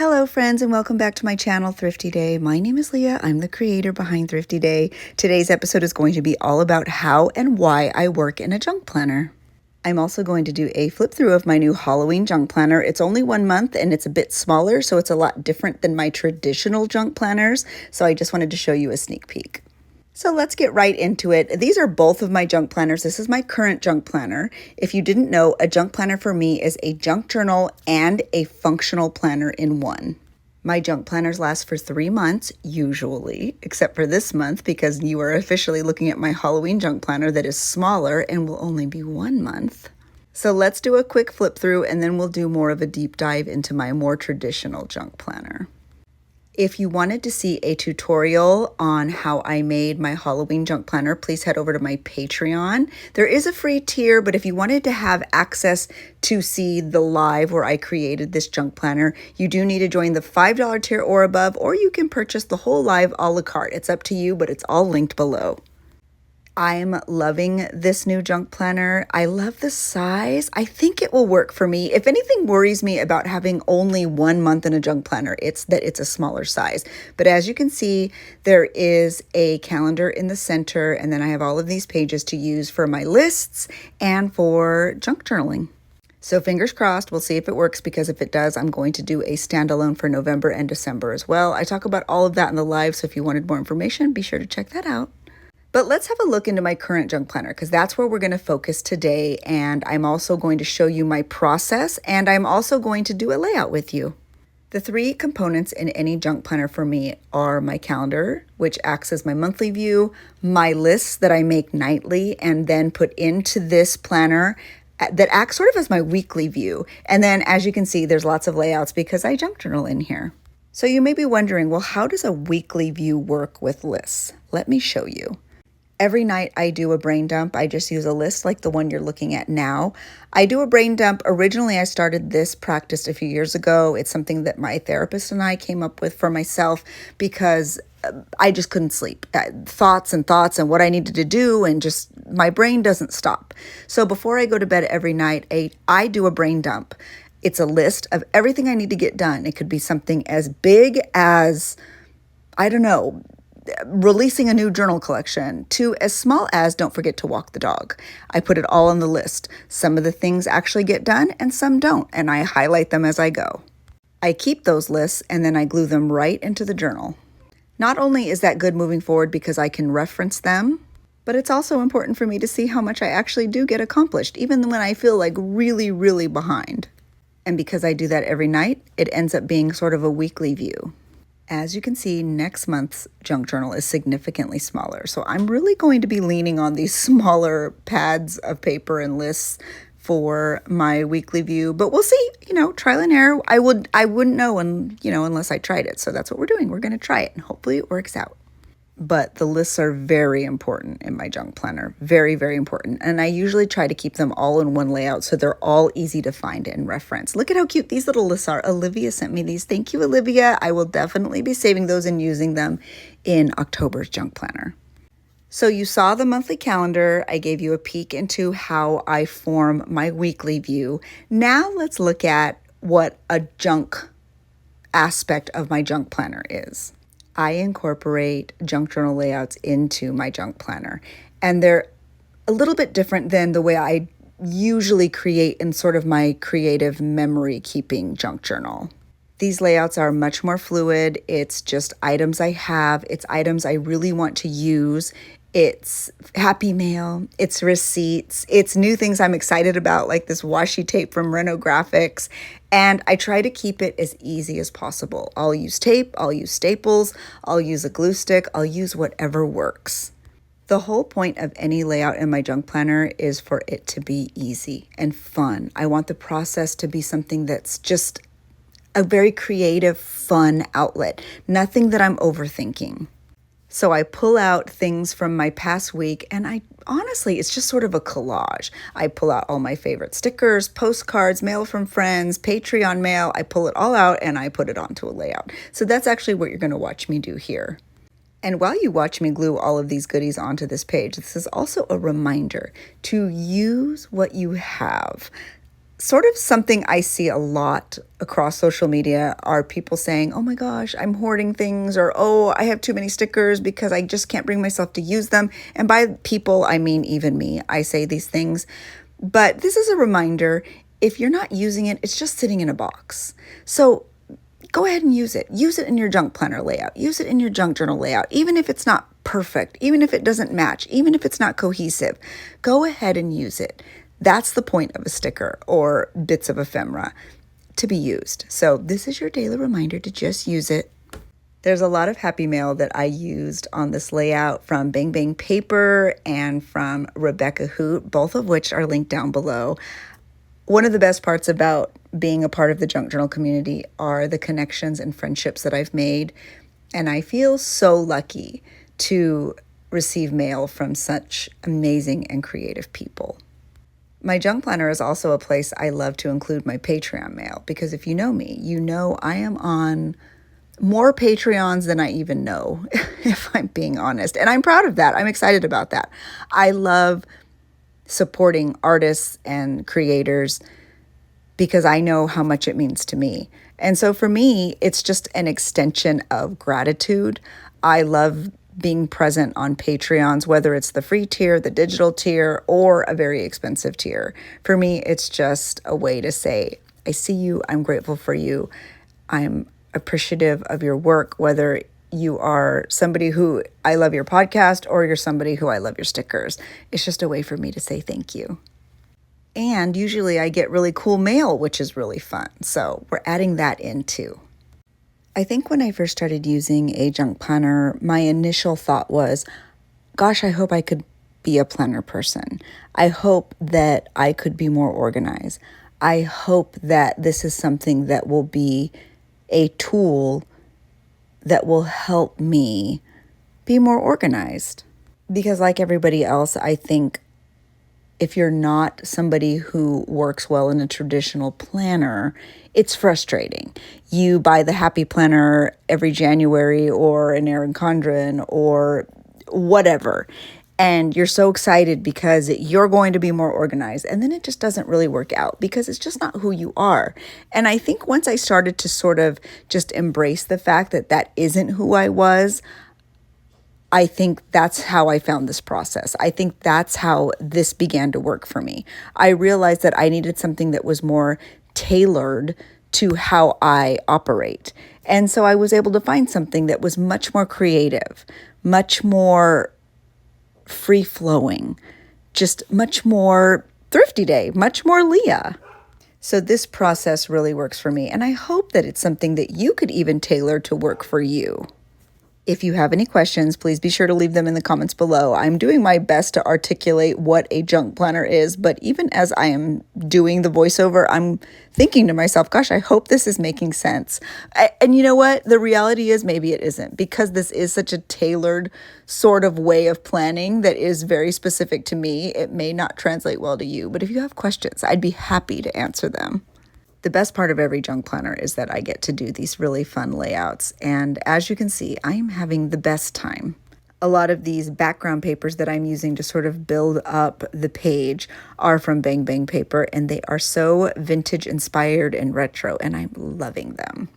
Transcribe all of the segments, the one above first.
Hello friends and welcome back to my channel Thrifty Day. My name is Leah. I'm the creator behind Thrifty Day. Today's episode is going to be all about how and why I work in a junk planner. I'm also going to do a flip through of my new Halloween junk planner. It's only 1 month and it's a bit smaller, so it's a lot different than my traditional junk planners. So I just wanted to show you a sneak peek. So let's get right into it. These are both of my junk planners. This is my current junk planner. If you didn't know, a junk planner for me is a junk journal and a functional planner in one. My junk planners last for 3 months, usually, except for this month because you are officially looking at my Halloween junk planner that is smaller and will only be 1 month. So let's do a quick flip through and then we'll do more of a deep dive into my more traditional junk planner. If you wanted to see a tutorial on how I made my Halloween junk planner, please head over to my Patreon. There is a free tier, but if you wanted to have access to see the live where I created this junk planner, you do need to join the $5 tier or above, or you can purchase the whole live a la carte. It's up to you, but it's all linked below. I'm loving this new junk planner. I love the size. I think it will work for me. If anything worries me about having only 1 month in a junk planner, it's that it's a smaller size. But as you can see, there is a calendar in the center, and then I have all of these pages to use for my lists and for junk journaling. So fingers crossed, we'll see if it works, because if it does, I'm going to do a standalone for November and December as well. I talk about all of that in the live, so if you wanted more information, be sure to check that out. But let's have a look into my current junk planner, because that's where we're going to focus today. And I'm also going to show you my process, and I'm also going to do a layout with you. The 3 components in any junk planner for me are my calendar, which acts as my monthly view, my lists that I make nightly and then put into this planner that acts sort of as my weekly view. And then as you can see, there's lots of layouts because I junk journal in here. So you may be wondering, well, how does a weekly view work with lists? Let me show you. Every night I do a brain dump. I just use a list like the one you're looking at now. I do a brain dump. Originally, I started this practice a few years ago. It's something that my therapist and I came up with for myself because I just couldn't sleep. Thoughts and what I needed to do, and just my brain doesn't stop. So before I go to bed every night, I do a brain dump. It's a list of everything I need to get done. It could be something as big as, I don't know, releasing a new journal collection, to as small as don't forget to walk the dog. I put it all on the list. Some of the things actually get done and some don't, and I highlight them as I go. I keep those lists and then I glue them right into the journal. Not only is that good moving forward because I can reference them, but it's also important for me to see how much I actually do get accomplished, even when I feel like really, really behind. And because I do that every night, it ends up being sort of a weekly view. As you can see, next month's junk journal is significantly smaller. So I'm really going to be leaning on these smaller pads of paper and lists for my weekly view. But we'll see, trial and error. I wouldn't know unless I tried it. So that's what we're doing. We're going to try it and hopefully it works out. But the lists are very important in my junk planner. Very, very important. And I usually try to keep them all in one layout so they're all easy to find and reference. Look at how cute these little lists are. Olivia sent me these. Thank you, Olivia. I will definitely be saving those and using them in October's junk planner. So you saw the monthly calendar. I gave you a peek into how I form my weekly view. Now let's look at what a junk aspect of my junk planner is. I incorporate junk journal layouts into my junk planner, and they're a little bit different than the way I usually create in sort of my creative memory keeping junk journal. These layouts are much more fluid. It's just items I have. It's items I really want to use. It's happy mail, it's receipts, it's new things I'm excited about, like this washi tape from Reno Graphics, and I try to keep it as easy as possible. I'll use tape, I'll use staples, I'll use a glue stick, I'll use whatever works. The whole point of any layout in my junk planner is for it to be easy and fun. I want the process to be something that's just a very creative, fun outlet, nothing that I'm overthinking. So I pull out things from my past week, and honestly, it's just sort of a collage. I pull out all my favorite stickers, postcards, mail from friends, Patreon mail. I pull it all out and I put it onto a layout. So that's actually what you're going to watch me do here. And while you watch me glue all of these goodies onto this page, this is also a reminder to use what you have. Sort of something I see a lot across social media are people saying, oh my gosh, I'm hoarding things, or oh, I have too many stickers because I just can't bring myself to use them. And by people, I mean even me. I say these things. But this is a reminder, if you're not using it, it's just sitting in a box. So go ahead and use it. Use it in your junk planner layout. Use it in your junk journal layout. Even if it's not perfect, even if it doesn't match, even if it's not cohesive, go ahead and use it. That's the point of a sticker or bits of ephemera, to be used. So this is your daily reminder to just use it. There's a lot of happy mail that I used on this layout from Bang Bang Paper and from Rebecca Hoot, both of which are linked down below. One of the best parts about being a part of the junk journal community are the connections and friendships that I've made. And I feel so lucky to receive mail from such amazing and creative people. My junk planner is also a place I love to include my Patreon mail, because if you know me, you know I am on more Patreons than I even know, if I'm being honest. And I'm proud of that. I'm excited about that. I love supporting artists and creators because I know how much it means to me. And so for me, it's just an extension of gratitude. I love being present on Patreons, whether it's the free tier, the digital tier, or a very expensive tier. For me, it's just a way to say, I see you, I'm grateful for you, I'm appreciative of your work, whether you are somebody who I love your podcast or you're somebody who I love your stickers. It's just a way for me to say thank you. And usually I get really cool mail, which is really fun. So we're adding that in too. I think when I first started using a junk planner, my initial thought was, gosh, I hope I could be a planner person. I hope that I could be more organized. I hope that this is something that will be a tool that will help me be more organized. Because like everybody else, I think if you're not somebody who works well in a traditional planner, it's frustrating. You buy the Happy Planner every January or an Erin Condren or whatever, and you're so excited because you're going to be more organized, and then it just doesn't really work out because it's just not who you are. And I think once I started to sort of just embrace the fact that that isn't who I was, I think that's how I found this process. I think that's how this began to work for me. I realized that I needed something that was more tailored to how I operate. And so I was able to find something that was much more creative, much more free-flowing, just much more Thrifty Day, much more Leah. So this process really works for me, and I hope that it's something that you could even tailor to work for you. If you have any questions, please be sure to leave them in the comments below. I'm doing my best to articulate what a junk planner is, but even as I am doing the voiceover, I'm thinking to myself, gosh, I hope this is making sense. And you know what? The reality is maybe it isn't, because this is such a tailored sort of way of planning that is very specific to me. It may not translate well to you, but if you have questions, I'd be happy to answer them. The best part of every junk planner is that I get to do these really fun layouts. And as you can see, I am having the best time. A lot of these background papers that I'm using to sort of build up the page are from Bang Bang Paper, and they are so vintage inspired and retro, and I'm loving them.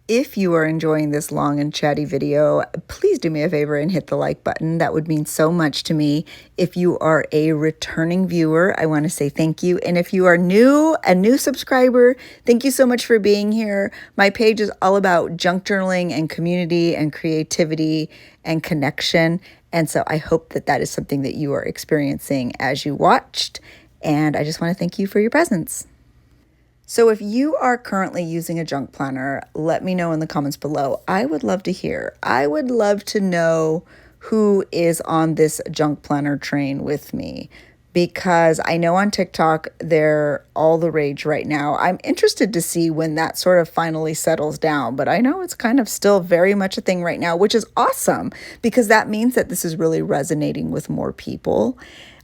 If you are enjoying this long and chatty video, please do me a favor and hit the like button. That would mean so much to me. If you are a returning viewer, I want to say thank you. And if you are new, a new subscriber, thank you so much for being here. My page is all about junk journaling and community and creativity and connection. And so I hope that that is something that you are experiencing as you watched. And I just want to thank you for your presence. So if you are currently using a junk planner, let me know in the comments below. I would love to hear. I would love to know who is on this junk planner train with me, because I know on TikTok they're all the rage right now. I'm interested to see when that sort of finally settles down, but I know it's kind of still very much a thing right now, which is awesome because that means that this is really resonating with more people.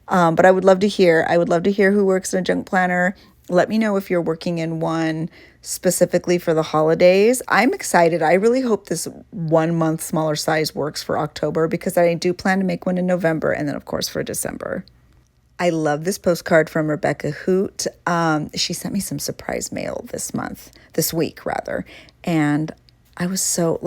But I would love to hear. I would love to hear who works in a junk planner. Let me know if you're working in one specifically for the holidays. I'm excited. I really hope this 1 month smaller size works for October, because I do plan to make one in November and then, of course, for December. I love this postcard from Rebecca Hoot. She sent me some surprise mail this week rather. And I was so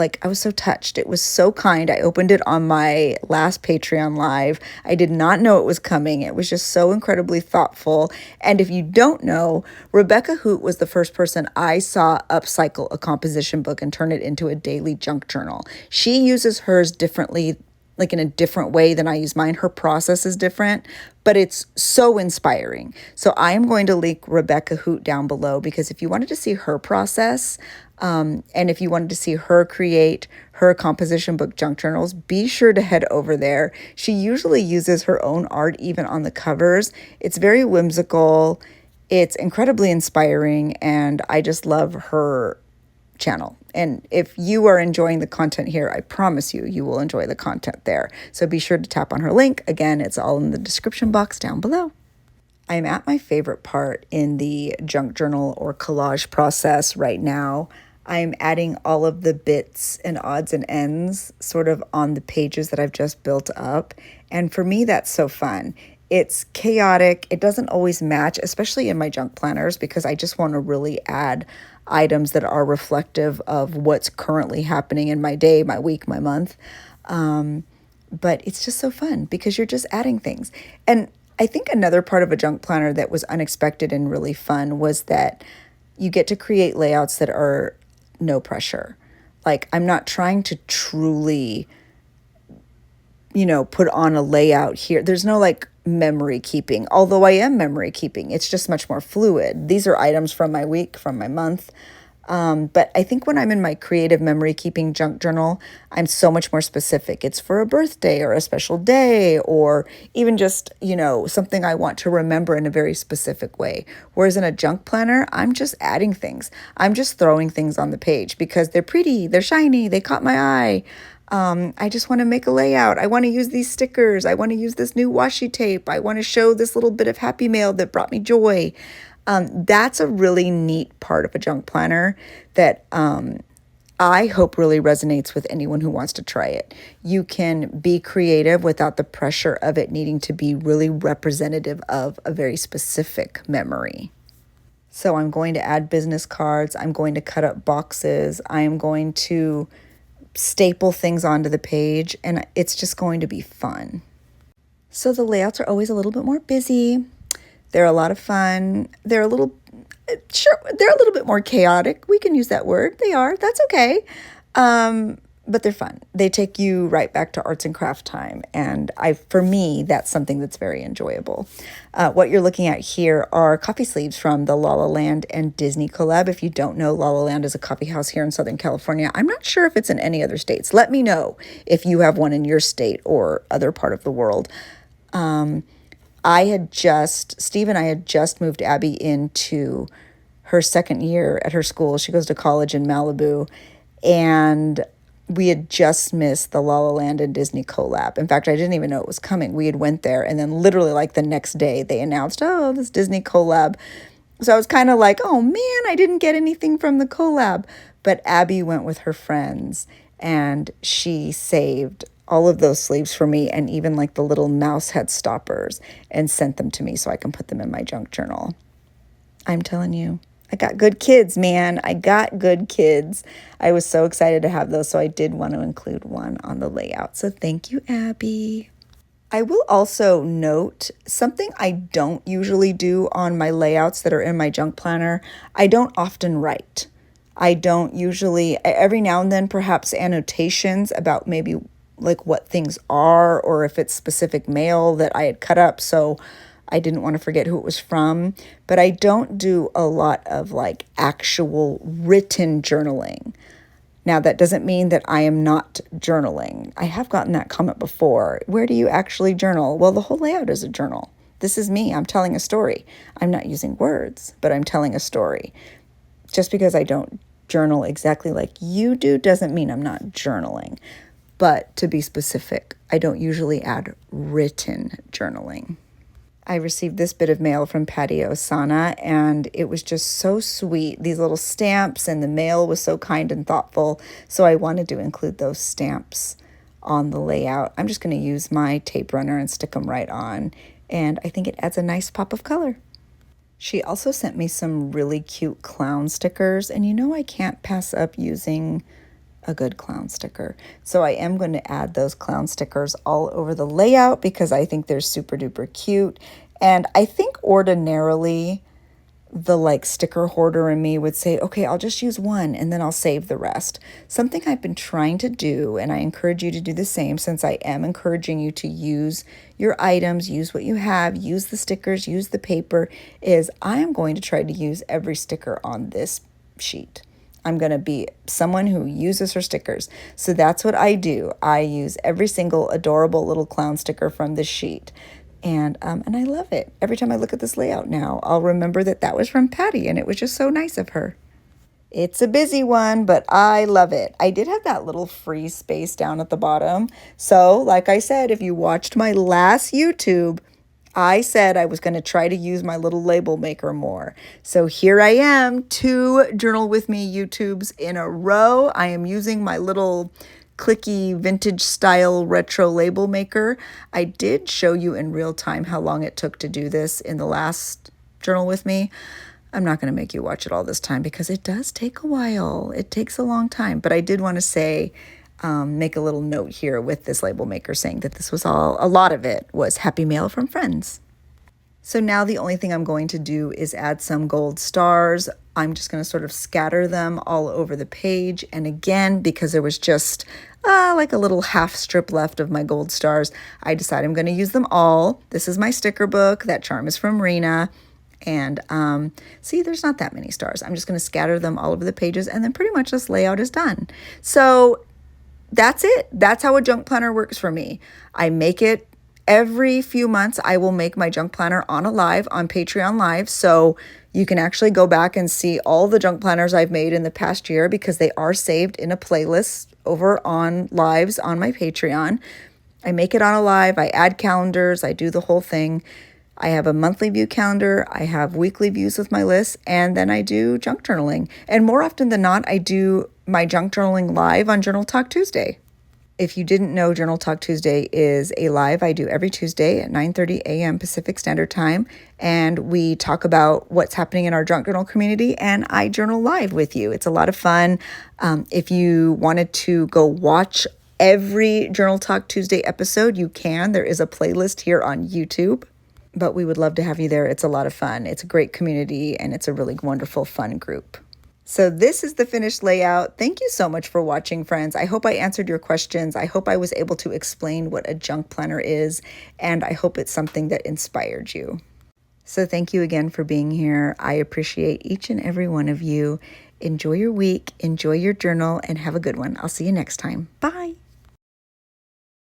touched. It was so kind. I opened it on my last Patreon live. I did not know it was coming. It was just so incredibly thoughtful. And if you don't know, Rebecca Hoot was the first person I saw upcycle a composition book and turn it into a daily junk journal. She uses hers differently, like in a different way than I use mine. Her process is different, but it's so inspiring. So I am going to link Rebecca Hoot down below, because if you wanted to see her process, and if you wanted to see her create her composition book junk journals, be sure to head over there. She usually uses her own art even on the covers. It's very whimsical. It's incredibly inspiring, and I just love her channel. And if you are enjoying the content here, I promise you will enjoy the content there. So be sure to tap on her link. Again, it's all in the description box down below. I'm at my favorite part in the junk journal or collage process right now. I'm adding all of the bits and odds and ends sort of on the pages that I've just built up. And for me, that's so fun. It's chaotic. It doesn't always match, especially in my junk planners, because I just want to really add items that are reflective of what's currently happening in my day, my week, my month. But it's just so fun because you're just adding things. And I think another part of a junk planner that was unexpected and really fun was that you get to create layouts that are no pressure. Like, I'm not trying to truly, put on a layout here. There's no like memory keeping, although I am memory keeping. It's just much more fluid. These are items from my week, from my month. But I think when I'm in my creative memory keeping junk journal, I'm so much more specific. It's for a birthday or a special day, or even just, something I want to remember in a very specific way. Whereas in a junk planner, I'm just adding things. I'm just throwing things on the page because they're pretty, they're shiny, they caught my eye. I just want to make a layout. I want to use these stickers. I want to use this new washi tape. I want to show this little bit of happy mail that brought me joy. That's a really neat part of a junk planner that I hope really resonates with anyone who wants to try it. You can be creative without the pressure of it needing to be really representative of a very specific memory. So I'm going to add business cards. I'm going to cut up boxes. I am going to staple things onto the page, and it's just going to be fun. So the layouts are always a little bit more busy. They're a lot of fun. They're a little bit more chaotic. We can use that word. They are. That's okay. But they're fun. They take you right back to arts and craft time. And for me, that's something that's very enjoyable. What you're looking at here are coffee sleeves from the La La Land and Disney collab. If you don't know, La La Land is a coffee house here in Southern California. I'm not sure if it's in any other states. Let me know if you have one in your state or other part of the world. Steve and I had just moved Abby into her second year at her school. She goes to college in Malibu, and we had just missed the La La Land and Disney collab. In fact, I didn't even know it was coming. We had went there, and then literally like the next day they announced, this Disney collab. So I was kind of like, oh man, I didn't get anything from the collab. But Abby went with her friends, and she saved all of those sleeves for me, and even like the little mouse head stoppers, and sent them to me so I can put them in my junk journal. I'm telling you, I got good kids, man. I got good kids. I was so excited to have those, so I did want to include one on the layout. So thank you, Abby. I will also note something I don't usually do on my layouts that are in my junk planner. I don't often write. I don't usually, every now and then, perhaps annotations about maybe like what things are, or if it's specific mail that I had cut up, so I didn't want to forget who it was from. But I don't do a lot of like actual written journaling. Now, that doesn't mean that I am not journaling. I have gotten that comment before. Where do you actually journal? Well, the whole layout is a journal. This is me. I'm telling a story. I'm not using words, but I'm telling a story. Just because I don't journal exactly like you do doesn't mean I'm not journaling. But to be specific, I don't usually add written journaling. I received this bit of mail from Patty Osana, and it was just so sweet. These little stamps, and the mail was so kind and thoughtful. So I wanted to include those stamps on the layout. I'm just going to use my tape runner and stick them right on. and I think it adds a nice pop of color. She also sent me some really cute clown stickers, and you know I can't pass up using a good clown sticker. So I am going to add those clown stickers all over the layout because I think they're super duper cute. And I think ordinarily the like sticker hoarder in me would say, okay, I'll just use one and then I'll save the rest. Something I've been trying to do, and I encourage you to do the same since I am encouraging you to use your items, use what you have, use the stickers, use the paper, is I am going to try to use every sticker on this sheet. I'm going to be someone who uses her stickers. So that's what I do. I use every single adorable little clown sticker from this sheet. And I love it. Every time I look at this layout now, I'll remember that that was from Patty, and it was just so nice of her. It's a busy one, but I love it. I did have that little free space down at the bottom. So, like I said, if you watched my last YouTube, I said I was going to try to use my little label maker more. So here I am, 2 Journal With Me YouTubes in a row. I am using my little clicky vintage style retro label maker. I did show you in real time how long it took to do this in the last Journal With Me. I'm not going to make you watch it all this time because it does take a while. It takes a long time, but I did want to say, make a little note here with this label maker saying that this was a lot of it was happy mail from friends. So now the only thing I'm going to do is add some gold stars. I'm just going to sort of scatter them all over the page. And again, because there was just like a little half strip left of my gold stars, I decided I'm going to use them all. This is my sticker book. That charm is from Rena. And see, there's not that many stars. I'm just going to scatter them all over the pages, and then pretty much this layout is done. So that's it. That's how a junk planner works for me. I make it every few months. I will make my junk planner on Patreon Live. So you can actually go back and see all the junk planners I've made in the past year because they are saved in a playlist over on lives on my Patreon. I make it on a live. I add calendars. I do the whole thing. I have a monthly view calendar. I have weekly views with my list, and then I do junk journaling. And more often than not, I do my junk journaling live on Journal Talk Tuesday. If you didn't know, Journal Talk Tuesday is a live I do every Tuesday at 9:30 a.m. Pacific Standard Time, and we talk about what's happening in our junk journal community, and I journal live with you. It's a lot of fun. If you wanted to go watch every Journal Talk Tuesday episode, you can. There is a playlist here on YouTube. But we would love to have you there. It's a lot of fun. It's a great community, and it's a really wonderful, fun group. So this is the finished layout. Thank you so much for watching, friends. I hope I answered your questions. I hope I was able to explain what a junk planner is, and I hope it's something that inspired you. So thank you again for being here. I appreciate each and every one of you. Enjoy your week, enjoy your journal, and have a good one. I'll see you next time. Bye.